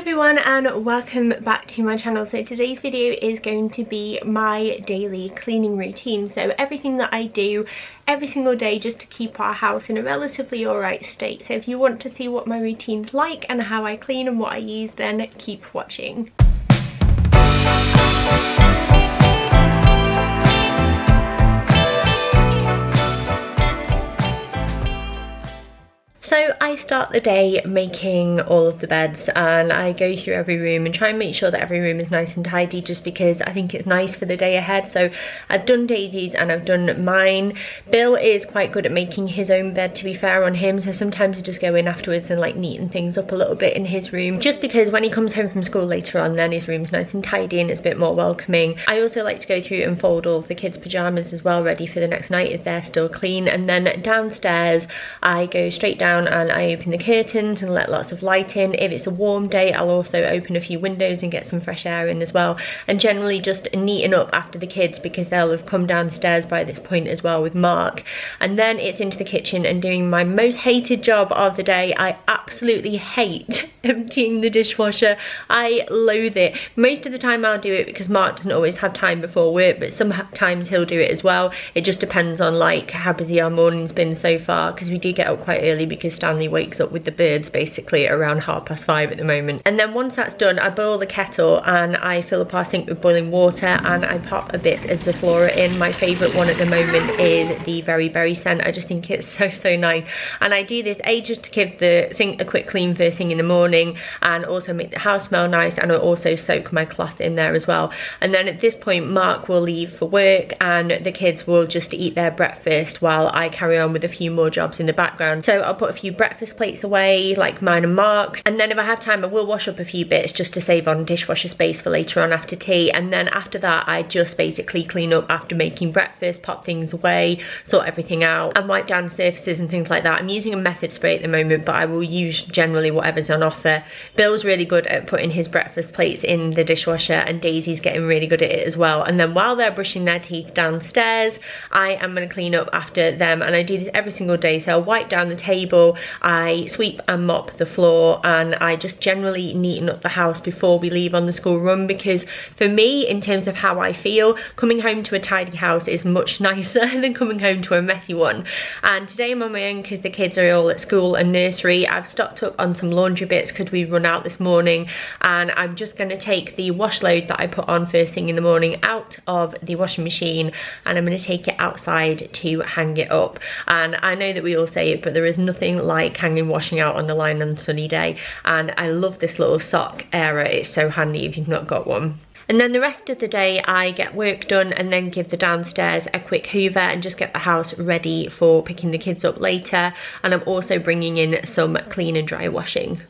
everyone and welcome back to my channel. So today's video is going to be my daily cleaning routine, so everything that I do every single day just to keep our house in a relatively alright state. So if you want to see what my routine's like and how I clean and what I use, then keep watching. So I start the day making all of the beds and I go through every room and try and make sure that every room is nice and tidy, just because I think it's nice for the day ahead. So I've done Daisy's and I've done mine. Bill is quite good at making his own bed, to be fair on him, so sometimes I just go in afterwards and like neaten things up a little bit in his room, just because when he comes home from school later on, then his room's nice and tidy and it's a bit more welcoming. I also like to go through and fold all of the kids' pyjamas as well, ready for the next night if they're still clean. And then downstairs I go straight down and I open the curtains and let lots of light in. If it's a warm day, I'll also open a few windows and get some fresh air in as well, and generally just neaten up after the kids because they'll have come downstairs by this point as well with Mark. And then it's into the kitchen and doing my most hated job of the day. I absolutely hate emptying the dishwasher. I loathe it. Most of the time I'll do it because Mark doesn't always have time before work, but sometimes he'll do it as well. It just depends on like how busy our morning's been so far, because we do get up quite early because Stanley wakes up with the birds basically around 5:30 at the moment. And then once that's done, I boil the kettle and I fill up our sink with boiling water and I pop a bit of Zaflora in. My favourite one at the moment is the Very Berry scent. I just think it's so nice, and I do this just to give the sink a quick clean first thing in the morning and also make the house smell nice, and I also soak my cloth in there as well. And then at this point Mark will leave for work and the kids will just eat their breakfast while I carry on with a few more jobs in the background. So I'll put a few breakfast plates away, like mine and Mark's, and then if I have time I will wash up a few bits just to save on dishwasher space for later on after tea. And then after that I just basically clean up after making breakfast, pop things away, sort everything out and wipe down surfaces and things like that. I'm using a method spray at the moment, but I will use generally whatever's on offer. Bill's really good at putting his breakfast plates in the dishwasher and Daisy's getting really good at it as well. And then while they're brushing their teeth downstairs, I am going to clean up after them, and I do this every single day. So I'll wipe down the table, I sweep and mop the floor, and I just generally neaten up the house before we leave on the school run, because for me, in terms of how I feel, coming home to a tidy house is much nicer than coming home to a messy one. And today I'm on my own because the kids are all at school and nursery. I've stocked up on some laundry bits because we run out this morning, and I'm just going to take the wash load that I put on first thing in the morning out of the washing machine, and I'm going to take it outside to hang it up. And I know that we all say it, but there is nothing like hanging washing out on the line on a sunny day, and I love this little sock area. It's so handy if you've not got one. And then the rest of the day I get work done and then give the downstairs a quick hoover and just get the house ready for picking the kids up later. And I'm also bringing in some clean and dry washing.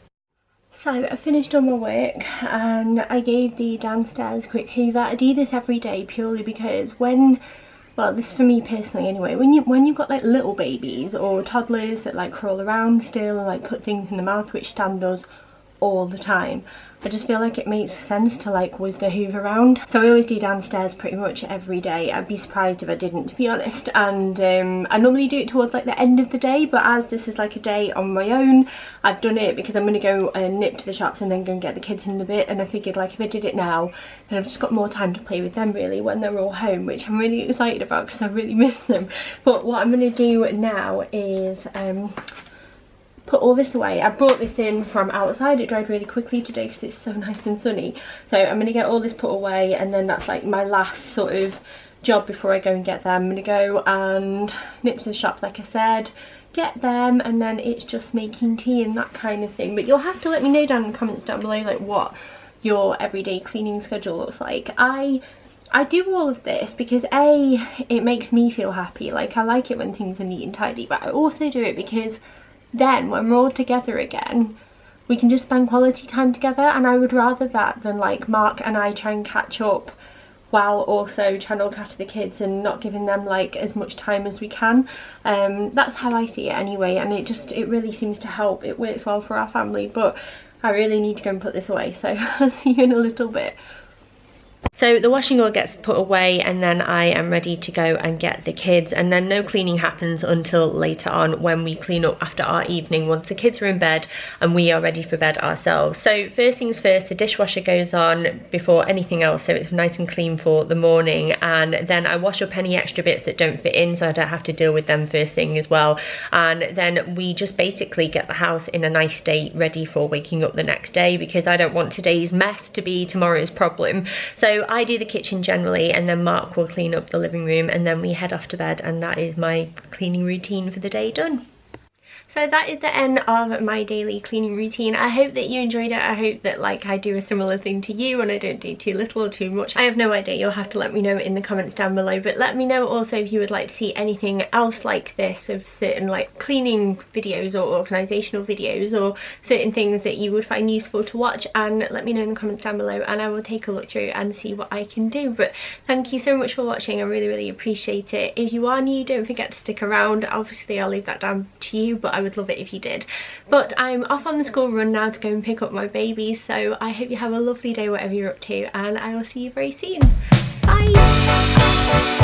So I finished all my work and I gave the downstairs a quick hoover. I do this every day purely because well, this for me personally anyway, when you've got like little babies or toddlers that like crawl around still and like put things in the mouth, which Stan does all the time, I just feel like it makes sense to like whiz the hoover around. So I always do downstairs pretty much every day. I'd be surprised if I didn't, to be honest. And I normally do it towards like the end of the day, but as this is like a day on my own, I've done it because I'm going to go and nip to the shops and then go and get the kids in a bit. And I figured like if I did it now, then I've just got more time to play with them really when they're all home, which I'm really excited about because I really miss them. But what I'm going to do now is put all this away. I brought this in from outside. It dried really quickly today because it's so nice and sunny. So I'm going to get all this put away, and then that's like my last sort of job before I go and get them. I'm going to go and nip to the shops like I said, get them, and then it's just making tea and that kind of thing. But you'll have to let me know down in the comments down below like what your everyday cleaning schedule looks like. I do all of this because A, it makes me feel happy. Like I like it when things are neat and tidy, but I also do it because then when we're all together again, we can just spend quality time together, and I would rather that than like Mark and I try and catch up while also trying to look after the kids and not giving them like as much time as we can. That's how I see it anyway, and it really seems to help. It works well for our family. But I really need to go and put this away, so I'll see you in a little bit. So the washing all gets put away and then I am ready to go and get the kids, and then no cleaning happens until later on when we clean up after our evening, once the kids are in bed and we are ready for bed ourselves. So first things first, the dishwasher goes on before anything else, so it's nice and clean for the morning, and then I wash up any extra bits that don't fit in so I don't have to deal with them first thing as well. And then we just basically get the house in a nice state ready for waking up the next day, because I don't want today's mess to be tomorrow's problem. So I do the kitchen generally, and then Mark will clean up the living room, and then we head off to bed, and that is my cleaning routine for the day done. So that is the end of my daily cleaning routine. I hope that you enjoyed it. I hope that like I do a similar thing to you and I don't do too little or too much. I have no idea. You'll have to let me know in the comments down below. But let me know also if you would like to see anything else like this, of certain like cleaning videos or organisational videos, or certain things that you would find useful to watch, and let me know in the comments down below and I will take a look through and see what I can do. But thank you so much for watching. I really appreciate it. If you are new, don't forget to stick around. Obviously I'll leave that down to you, but I would love it if you did. But I'm off on the school run now to go and pick up my baby, so I hope you have a lovely day whatever you're up to, and I will see you very soon. Bye!